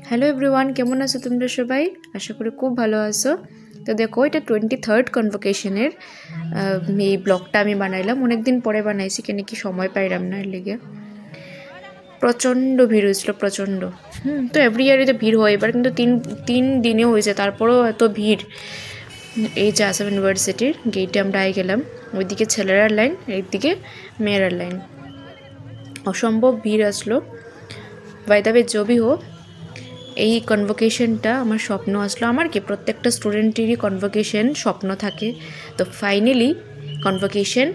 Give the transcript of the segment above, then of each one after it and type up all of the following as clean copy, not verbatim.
Hello everyone, কেমন আছো তোমরা সবাই? আশা করি খুব ভালো আছো। তো দেখো, এটা 23rd কনভোকেশনের এই ব্লগটা আমি বানাইলাম। অনেকদিন পরে বানাইছি, কেন কি সময় পাইলাম না, এর লেগে প্রচণ্ড ভিড় হয়েছিল, প্রচণ্ড। তো এভরি ইয়ারই তো ভিড় হয়, এবার কিন্তু তিন দিনেও হয়েছে, তারপরেও এত ভিড়। এই যে আসাম ইউনিভার্সিটির গেটে আমরা আই গেলাম, ওইদিকে ছেলেরার লাইন, এইদিকে মেয়েরার লাইন। অসম্ভব ভিড় আসলো। বাই দ্য ওয়ে, জবি হোক, এই কনভোকেশনটা আমার স্বপ্ন আসলো। আমার কি, প্রত্যেকটা স্টুডেন্টেরই কনভোকেশন স্বপ্ন থাকে। তো ফাইনালি কনভোকেশন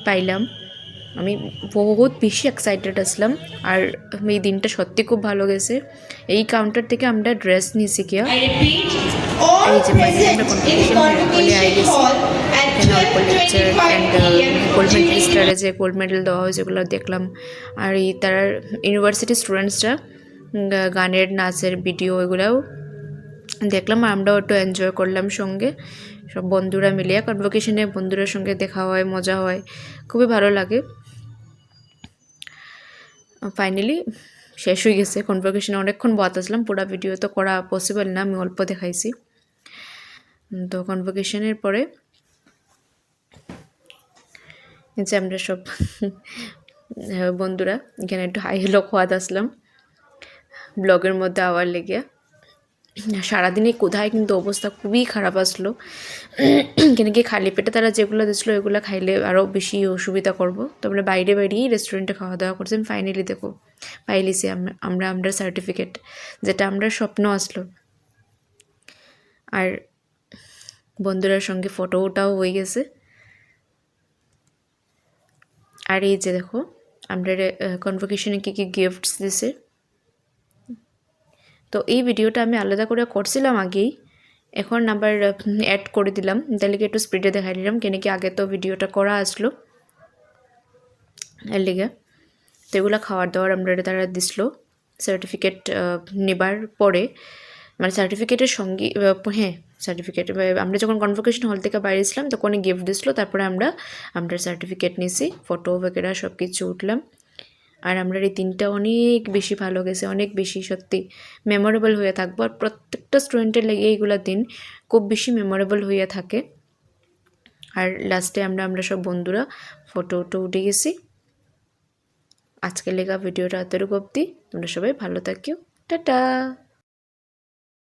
পাইলাম। আমি বহুত বেশি এক্সাইটেড আসলাম, আর এই দিনটা সত্যি খুব ভালো গেছে। এই কাউন্টার থেকে আমরা ড্রেস নিয়েছি কিয়া, এই যে ফাইনালি আমরা কনভোকেশন হলে আই গেছি। এখানে অল্প লেকচার অ্যান্ড গোল্ড মেডেলিস্টারে যে গোল্ড মেডেল দেওয়া হয় যেগুলো দেখলাম। আর এই তার ইউনিভার্সিটি স্টুডেন্টসরা গানের, নাচের ভিডিও এগুলোও দেখলাম, আর আমরাও একটু এনজয় করলাম সঙ্গে সব বন্ধুরা মিলিয়ে। কনভোকেশনে বন্ধুদের সঙ্গে দেখা হয়, মজা হয়, খুবই ভালো লাগে। ফাইনালি শেষ হয়ে গেছে কনভোকেশনে। অনেকক্ষণ বাতাসলাম, পুরো ভিডিও তো করা পসিবল না, আমি অল্প দেখাইছি। তো কনভোকেশনের পরে যে আমরা সব বন্ধুরা এখানে একটু হাই হেলো খোয়াদ আসলাম ব্লগের মধ্যে আওয়ার লেগে। সারাদিনে কোথায় কিন্তু অবস্থা খুবই খারাপ আসলো, কেন কি খালি পেটে তারা যেগুলো দিচ্ছিলো ওইগুলো খাইলে আরও বেশি অসুবিধা করবো। তো আমরা বাইরেই রেস্টুরেন্টে খাওয়া দাওয়া করছি। ফাইনালি দেখো পাইলিছি আমরা সার্টিফিকেট, যেটা আমরা স্বপ্ন আসলো। আর বন্ধুরার সঙ্গে ফটোটাও হয়ে গেছে। আর এই যে দেখো আমরা কনভোকেশনে কী কী গিফটস দিছে। তো এই ভিডিওটা আমি আলাদা করে করছিলাম আগেই, এখন আবার অ্যাড করে দিলাম, তাহলে একটু স্পিডে দেখাই দিলাম, কেন কি আগে তো ভিডিওটা করা আসলো এর লেগে। তো এগুলো খাওয়ার দাওয়ার আমরা তারা দিছিল সার্টিফিকেট নেবার পরে, মানে সার্টিফিকেটের সঙ্গে, হ্যাঁ সার্টিফিকেট আমরা যখন কনভোকেশন হল থেকে বাইরেছিলাম তখন গিফট দিছিলো। তারপরে আমরা সার্টিফিকেট নিয়েছি, ফটো বগেরা সব কিছু উঠলাম। আর আমরা এই দিনটা অনেক বেশি ভালো গেছে, অনেক বেশি সত্যি মেমোরেবল হয়ে থাকবো। আর প্রত্যেকটা স্টুডেন্টের লেগে এইগুলো দিন খুব বেশি মেমোরেবল হয়ে থাকে। আর লাস্টে আমরা সব বন্ধুরা ফটো উঠে গেছি। আজকের লেগা ভিডিওটা এতটুকু অবধি। তোমরা সবাই ভালো থাকিও, টাটা।